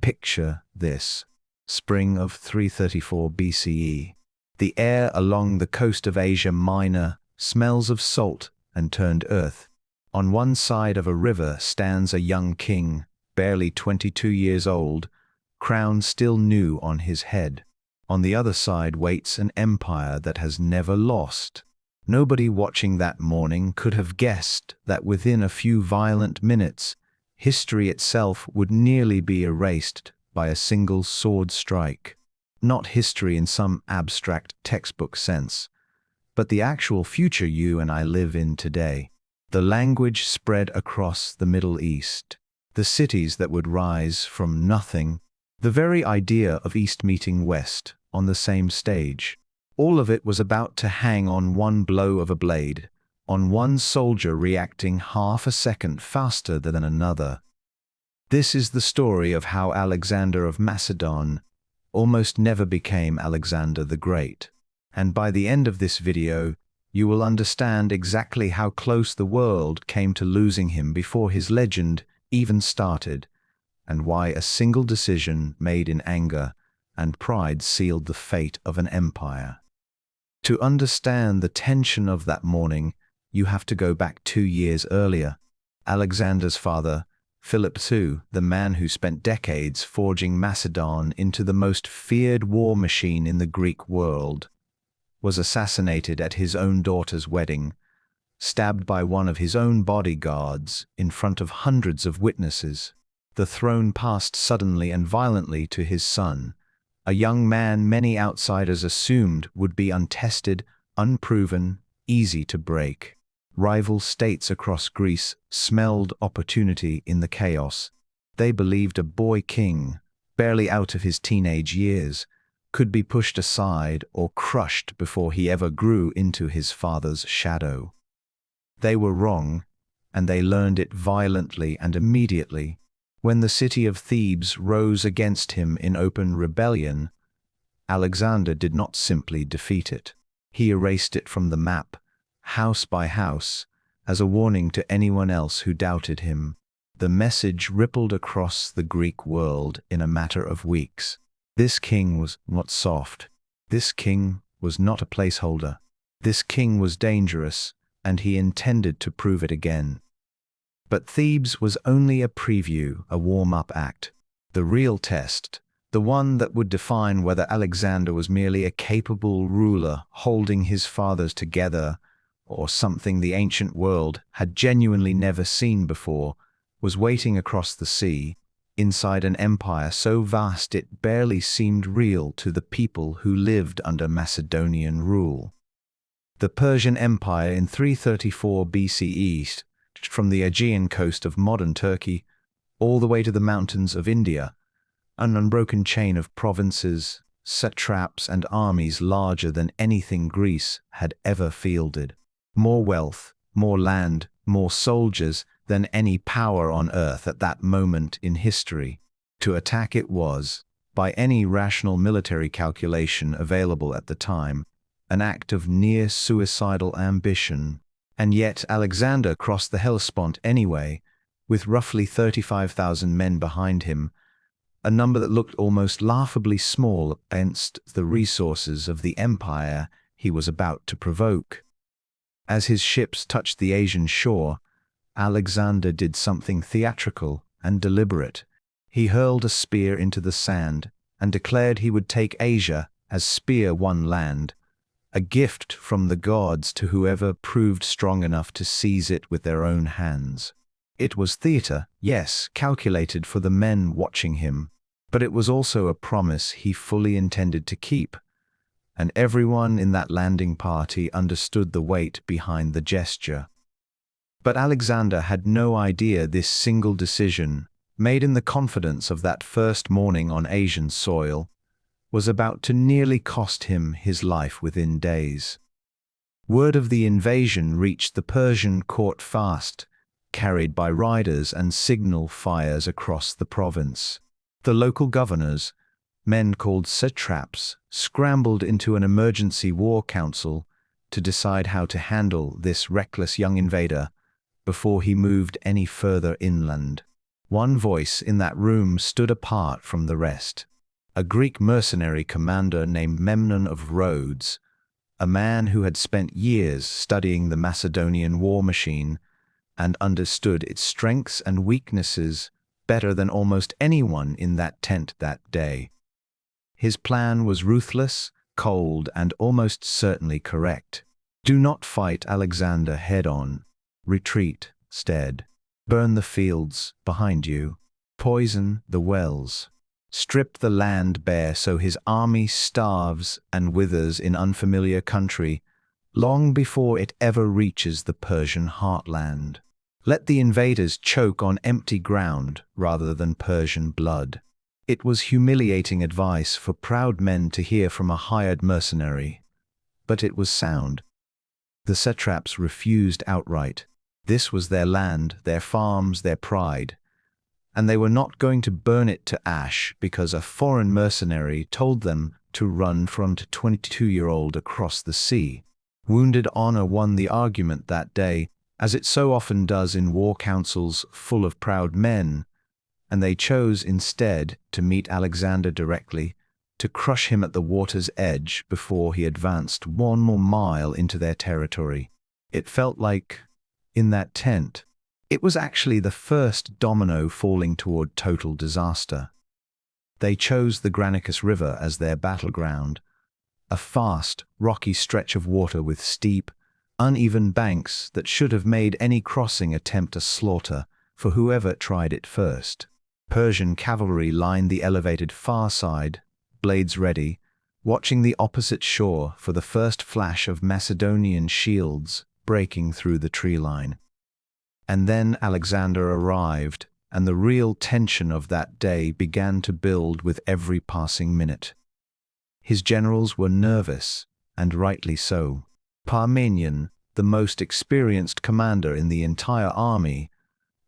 Picture this. Spring of 334 BCE. The air along the coast of Asia Minor smells of salt and turned earth. On one side of a river stands a young king, barely 22 years old, crown still new on his head. On the other side waits an empire that has never lost. Nobody watching that morning could have guessed that within a few violent minutes, history itself would nearly be erased by a single sword strike. Not history in some abstract textbook sense, but the actual future you and I live in today. The language spread across the Middle East. The cities that would rise from nothing. The very idea of East meeting West on the same stage. All of it was about to hang on one blow of a blade, on one soldier reacting half a second faster than another. This is the story of how Alexander of Macedon almost never became Alexander the Great. And by the end of this video, you will understand exactly how close the world came to losing him before his legend even started, and why a single decision made in anger and pride sealed the fate of an empire. To understand the tension of that morning, you have to go back 2 years earlier. Alexander's father, Philip II, the man who spent decades forging Macedon into the most feared war machine in the Greek world, was assassinated at his own daughter's wedding, stabbed by one of his own bodyguards in front of hundreds of witnesses. The throne passed suddenly and violently to his son, a young man many outsiders assumed would be untested, unproven, easy to break. Rival states across Greece smelled opportunity in the chaos. They believed a boy king, barely out of his teenage years, could be pushed aside or crushed before he ever grew into his father's shadow. They were wrong, and they learned it violently and immediately. When the city of Thebes rose against him in open rebellion, Alexander did not simply defeat it. He erased it from the map, house by house, as a warning to anyone else who doubted him. The message rippled across the Greek world in a matter of weeks. This king was not soft. This king was not a placeholder. This king was dangerous, and he intended to prove it again. But Thebes was only a preview, a warm-up act. The real test, the one that would define whether Alexander was merely a capable ruler holding his fathers together, or something the ancient world had genuinely never seen before, was waiting across the sea, inside an empire so vast it barely seemed real to the people who lived under Macedonian rule. The Persian Empire in 334 BCE, from the Aegean coast of modern Turkey all the way to the mountains of India, an unbroken chain of provinces, satraps, and armies larger than anything Greece had ever fielded. More wealth, more land, more soldiers than any power on earth at that moment in history. To attack it was, by any rational military calculation available at the time, an act of near suicidal ambition. And yet Alexander crossed the Hellespont anyway, with roughly 35,000 men behind him, a number that looked almost laughably small against the resources of the empire he was about to provoke. As his ships touched the Asian shore, Alexander did something theatrical and deliberate. He hurled a spear into the sand and declared he would take Asia as spear won land, a gift from the gods to whoever proved strong enough to seize it with their own hands. It was theater, yes, calculated for the men watching him, but it was also a promise he fully intended to keep, and everyone in that landing party understood the weight behind the gesture. But Alexander had no idea this single decision, made in the confidence of that first morning on Asian soil, was about to nearly cost him his life within days. Word of the invasion reached the Persian court fast, carried by riders and signal fires across the province. The local governors, men called satraps, scrambled into an emergency war council to decide how to handle this reckless young invader before he moved any further inland. One voice in that room stood apart from the rest. A Greek mercenary commander named Memnon of Rhodes, a man who had spent years studying the Macedonian war machine and understood its strengths and weaknesses better than almost anyone in that tent that day. His plan was ruthless, cold, and almost certainly correct. Do not fight Alexander head-on. Retreat, instead. Burn the fields behind you. Poison the wells. Strip the land bare so his army starves and withers in unfamiliar country long before it ever reaches the Persian heartland. Let the invaders choke on empty ground rather than Persian blood. It was humiliating advice for proud men to hear from a hired mercenary, but it was sound. The satraps refused outright. This was their land, their farms, their pride, and they were not going to burn it to ash because a foreign mercenary told them to run from a 22-year-old across the sea. Wounded honor won the argument that day, as it so often does in war councils full of proud men, and they chose instead to meet Alexander directly, to crush him at the water's edge before he advanced one more mile into their territory. It felt like, in that tent, it was actually the first domino falling toward total disaster. They chose the Granicus River as their battleground, a vast, rocky stretch of water with steep, uneven banks that should have made any crossing attempt a slaughter for whoever tried it first. Persian cavalry lined the elevated far side, blades ready, watching the opposite shore for the first flash of Macedonian shields breaking through the tree line. And then Alexander arrived, and the real tension of that day began to build with every passing minute. His generals were nervous, and rightly so. Parmenion, the most experienced commander in the entire army,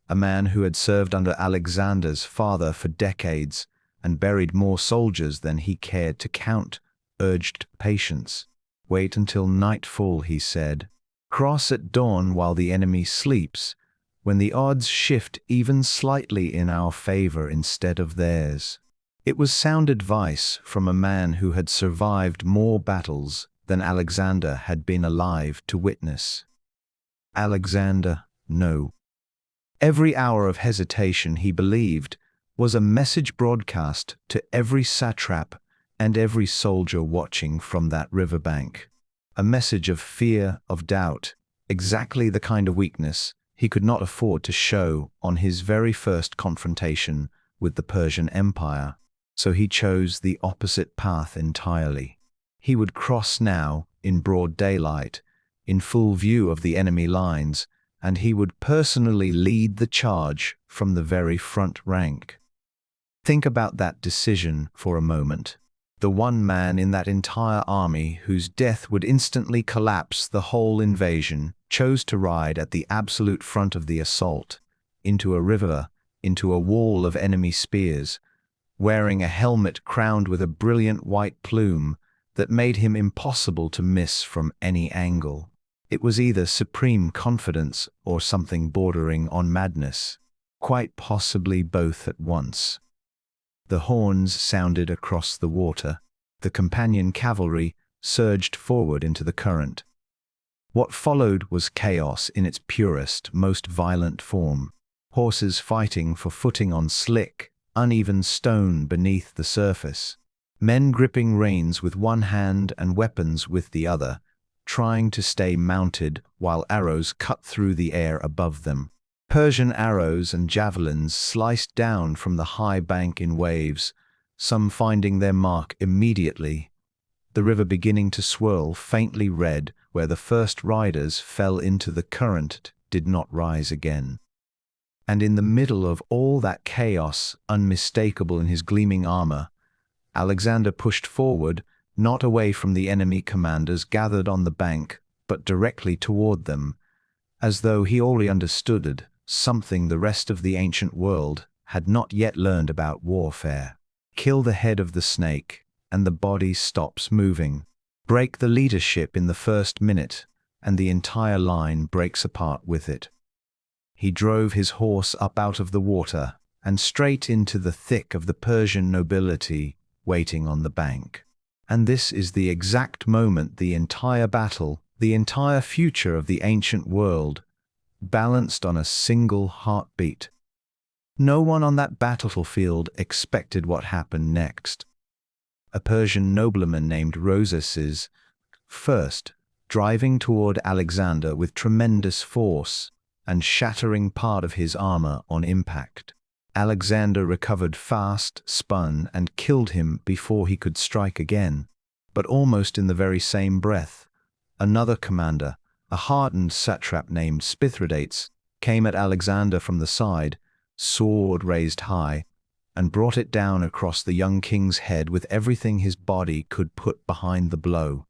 a man who had served under Alexander's father for decades and buried more soldiers than he cared to count, urged patience. Wait until nightfall, he said. Cross at dawn while the enemy sleeps, when the odds shift even slightly in our favor instead of theirs. It was sound advice from a man who had survived more battles than Alexander had been alive to witness. Alexander, no. Every hour of hesitation, he believed, was a message broadcast to every satrap and every soldier watching from that riverbank. A message of fear, of doubt, exactly the kind of weakness he could not afford to show on his very first confrontation with the Persian Empire. So he chose the opposite path entirely. He would cross now, in broad daylight, in full view of the enemy lines, and he would personally lead the charge from the very front rank. Think about that decision for a moment. The one man in that entire army whose death would instantly collapse the whole invasion chose to ride at the absolute front of the assault, into a river, into a wall of enemy spears, wearing a helmet crowned with a brilliant white plume that made him impossible to miss from any angle. It was either supreme confidence or something bordering on madness, quite possibly both at once. The horns sounded across the water. The companion cavalry surged forward into the current. What followed was chaos in its purest, most violent form. Horses fighting for footing on slick, uneven stone beneath the surface. Men gripping reins with one hand and weapons with the other, trying to stay mounted while arrows cut through the air above them. Persian arrows and javelins sliced down from the high bank in waves, some finding their mark immediately, the river beginning to swirl faintly red where the first riders fell into the current did not rise again. And in the middle of all that chaos, unmistakable in his gleaming armor, Alexander pushed forward, not away from the enemy commanders gathered on the bank, but directly toward them, as though he already understood something the rest of the ancient world had not yet learned about warfare. Kill the head of the snake, and the body stops moving. Break the leadership in the first minute, and the entire line breaks apart with it. He drove his horse up out of the water, and straight into the thick of the Persian nobility waiting on the bank. And this is the exact moment the entire battle, the entire future of the ancient world, balanced on a single heartbeat. No one on that battlefield expected what happened next. A Persian nobleman named Rosas is, first, driving toward Alexander with tremendous force and shattering part of his armor on impact. Alexander recovered fast, spun, and killed him before he could strike again. But almost in the very same breath, another commander, a hardened satrap named Spithridates, came at Alexander from the side, sword raised high, and brought it down across the young king's head with everything his body could put behind the blow.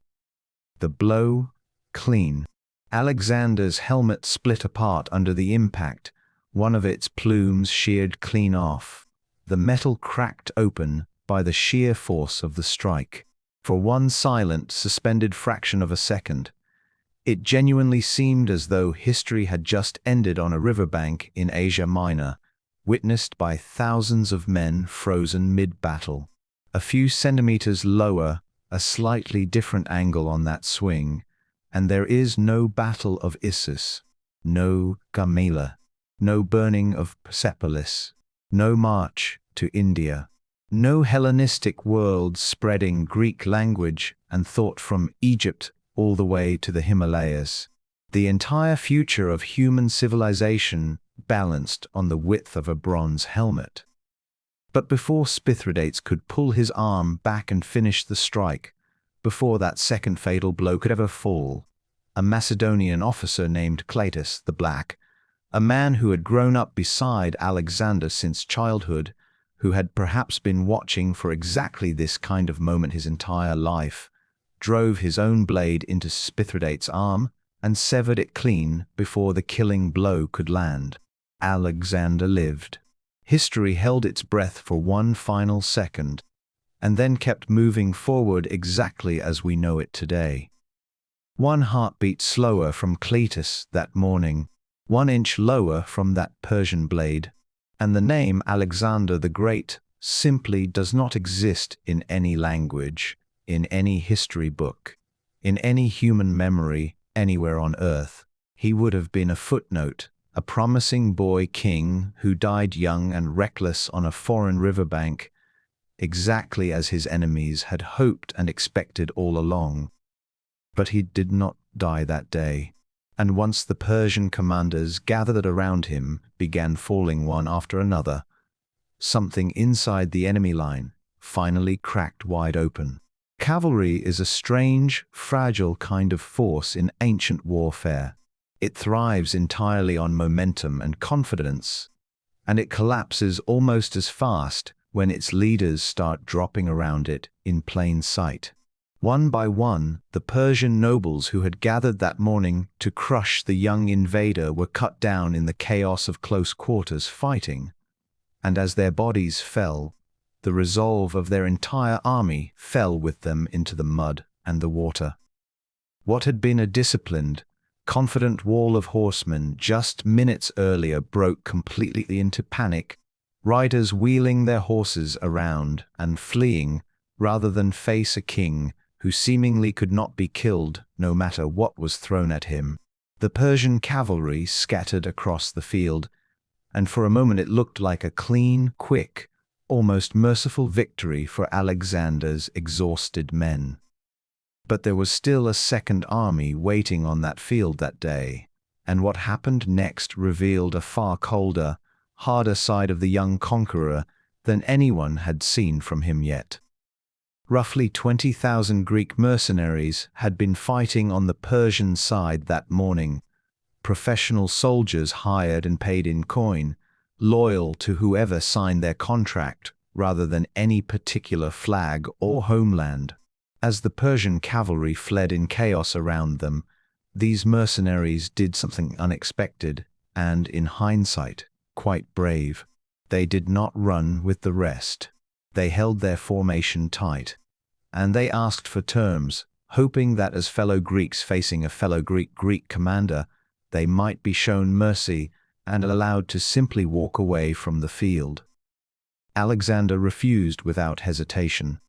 The blow, clean. Alexander's helmet split apart under the impact, one of its plumes sheared clean off, the metal cracked open by the sheer force of the strike. For one silent, suspended fraction of a second, it genuinely seemed as though history had just ended on a riverbank in Asia Minor, witnessed by thousands of men frozen mid-battle. A few centimeters lower, a slightly different angle on that swing, and there is no Battle of Issus, no Gamala, no burning of Persepolis, no march to India, no Hellenistic world spreading Greek language and thought from Egypt all the way to the Himalayas. The entire future of human civilization balanced on the width of a bronze helmet. But before Spithridates could pull his arm back and finish the strike, before that second fatal blow could ever fall, a Macedonian officer named Cleitus the Black, a man who had grown up beside Alexander since childhood, who had perhaps been watching for exactly this kind of moment his entire life, drove his own blade into Spithridates' arm and severed it clean before the killing blow could land. Alexander lived. History held its breath for one final second, and then kept moving forward exactly as we know it today. One heartbeat slower from Cleitus that morning, 1 inch lower from that Persian blade, and the name Alexander the Great simply does not exist in any language, in any history book, in any human memory anywhere on earth. He would have been a footnote, a promising boy king who died young and reckless on a foreign riverbank, exactly as his enemies had hoped and expected all along. But he did not die that day, and once the Persian commanders gathered around him began falling one after another, something inside the enemy line finally cracked wide open. Cavalry is a strange, fragile kind of force in ancient warfare. It thrives entirely on momentum and confidence, and it collapses almost as fast when its leaders start dropping around it in plain sight. One by one, the Persian nobles who had gathered that morning to crush the young invader were cut down in the chaos of close quarters fighting, and as their bodies fell, the resolve of their entire army fell with them into the mud and the water. What had been a disciplined, confident wall of horsemen just minutes earlier broke completely into panic, riders wheeling their horses around and fleeing rather than face a king who seemingly could not be killed no matter what was thrown at him. The Persian cavalry scattered across the field, and for a moment it looked like a clean, quick, almost merciful victory for Alexander's exhausted men. But there was still a second army waiting on that field that day, and what happened next revealed a far colder, harder side of the young conqueror than anyone had seen from him yet. Roughly 20,000 Greek mercenaries had been fighting on the Persian side that morning, professional soldiers hired and paid in coin, loyal to whoever signed their contract rather than any particular flag or homeland. As the Persian cavalry fled in chaos around them, these mercenaries did something unexpected and, in hindsight, quite brave. They did not run with the rest. They held their formation tight, and they asked for terms, hoping that as fellow Greeks facing a fellow Greek commander, they might be shown mercy and allowed to simply walk away from the field. Alexander refused without hesitation.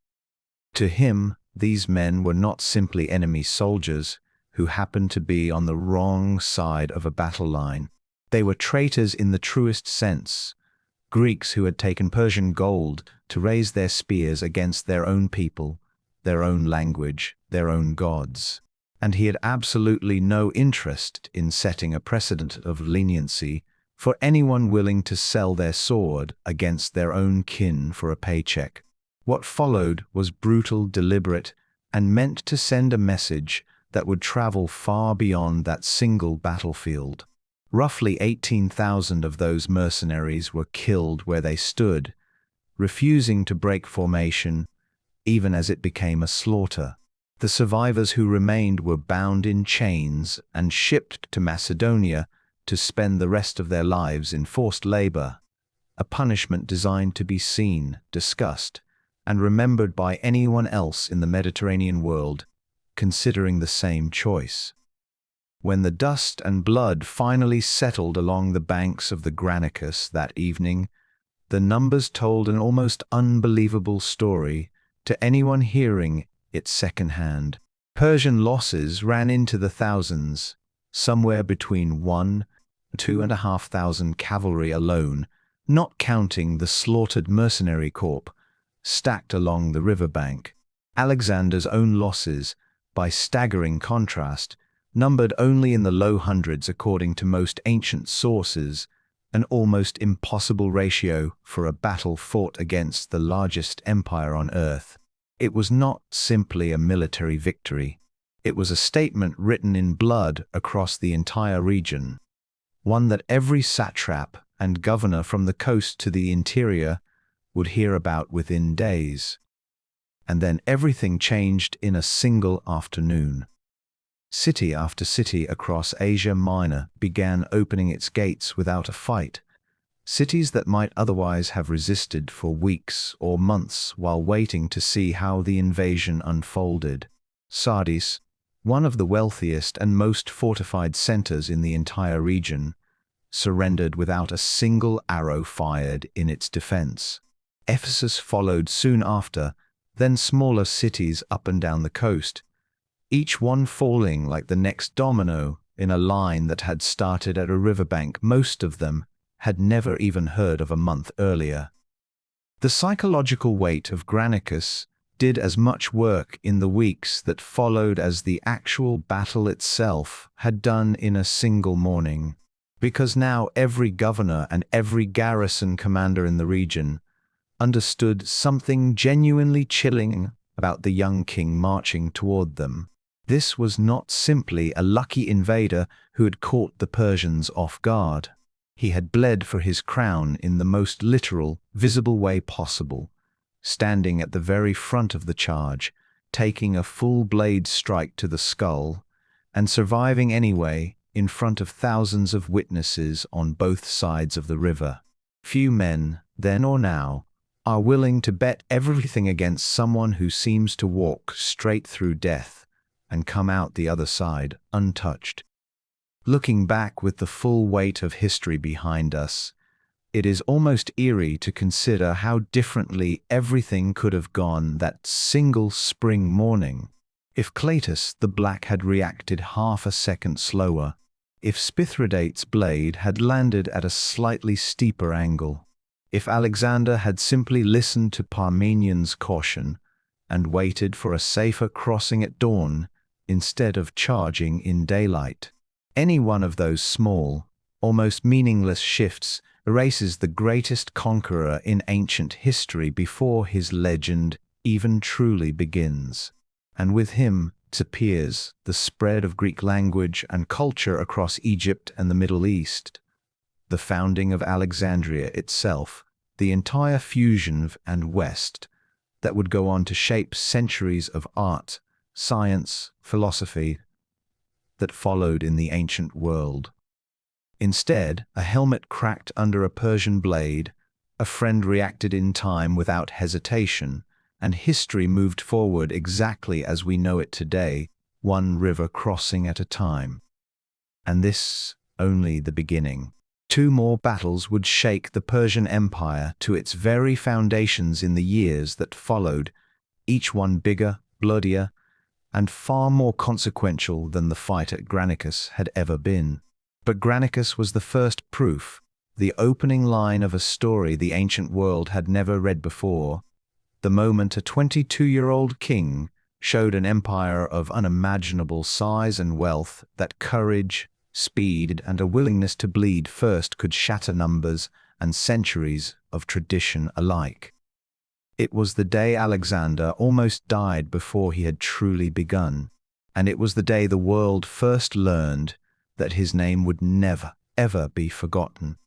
To him, these men were not simply enemy soldiers who happened to be on the wrong side of a battle line. They were traitors in the truest sense, Greeks who had taken Persian gold to raise their spears against their own people, their own language, their own gods. And he had absolutely no interest in setting a precedent of leniency for anyone willing to sell their sword against their own kin for a paycheck. What followed was brutal, deliberate, and meant to send a message that would travel far beyond that single battlefield. Roughly 18,000 of those mercenaries were killed where they stood, refusing to break formation, even as it became a slaughter. The survivors who remained were bound in chains and shipped to Macedonia to spend the rest of their lives in forced labor, a punishment designed to be seen, discussed, and remembered by anyone else in the Mediterranean world considering the same choice. When the dust and blood finally settled along the banks of the Granicus that evening, the numbers told an almost unbelievable story to anyone hearing it secondhand. Persian losses ran into the thousands, somewhere between 1,000 and 2,500 cavalry alone, not counting the slaughtered mercenary corps stacked along the riverbank. Alexander's own losses, by staggering contrast, numbered only in the low hundreds according to most ancient sources, an almost impossible ratio for a battle fought against the largest empire on earth. It was not simply a military victory. It was a statement written in blood across the entire region, one that every satrap and governor from the coast to the interior would hear about within days. And then everything changed in a single afternoon. City after city across Asia Minor began opening its gates without a fight. Cities that might otherwise have resisted for weeks or months while waiting to see how the invasion unfolded. Sardis, one of the wealthiest and most fortified centers in the entire region, surrendered without a single arrow fired in its defense. Ephesus followed soon after, then smaller cities up and down the coast, each one falling like the next domino in a line that had started at a riverbank most of them had never even heard of a month earlier. The psychological weight of Granicus did as much work in the weeks that followed as the actual battle itself had done in a single morning, because now every governor and every garrison commander in the region understood something genuinely chilling about the young king marching toward them. This was not simply a lucky invader who had caught the Persians off guard. He had bled for his crown in the most literal, visible way possible, standing at the very front of the charge, taking a full blade strike to the skull, and surviving anyway in front of thousands of witnesses on both sides of the river. Few men, then or now, are willing to bet everything against someone who seems to walk straight through death and come out the other side untouched. Looking back with the full weight of history behind us, it is almost eerie to consider how differently everything could have gone that single spring morning. If Cleitus the Black had reacted half a second slower, if Spithridates' blade had landed at a slightly steeper angle, if Alexander had simply listened to Parmenian's caution and waited for a safer crossing at dawn instead of charging in daylight. Any one of those small, almost meaningless shifts erases the greatest conqueror in ancient history before his legend even truly begins. And with him disappears the spread of Greek language and culture across Egypt and the Middle East, the founding of Alexandria itself, the entire fusion and West that would go on to shape centuries of art, science, philosophy that followed in the ancient world. Instead, a helmet cracked under a Persian blade, a friend reacted in time without hesitation, and history moved forward exactly as we know it today, one river crossing at a time. And this only the beginning. 2 more battles would shake the Persian Empire to its very foundations in the years that followed, each one bigger, bloodier, and far more consequential than the fight at Granicus had ever been. But Granicus was the first proof, the opening line of a story the ancient world had never read before, the moment a 22-year-old king showed an empire of unimaginable size and wealth that courage, speed, and a willingness to bleed first could shatter numbers and centuries of tradition alike. It was the day Alexander almost died before he had truly begun, and it was the day the world first learned that his name would never, ever be forgotten.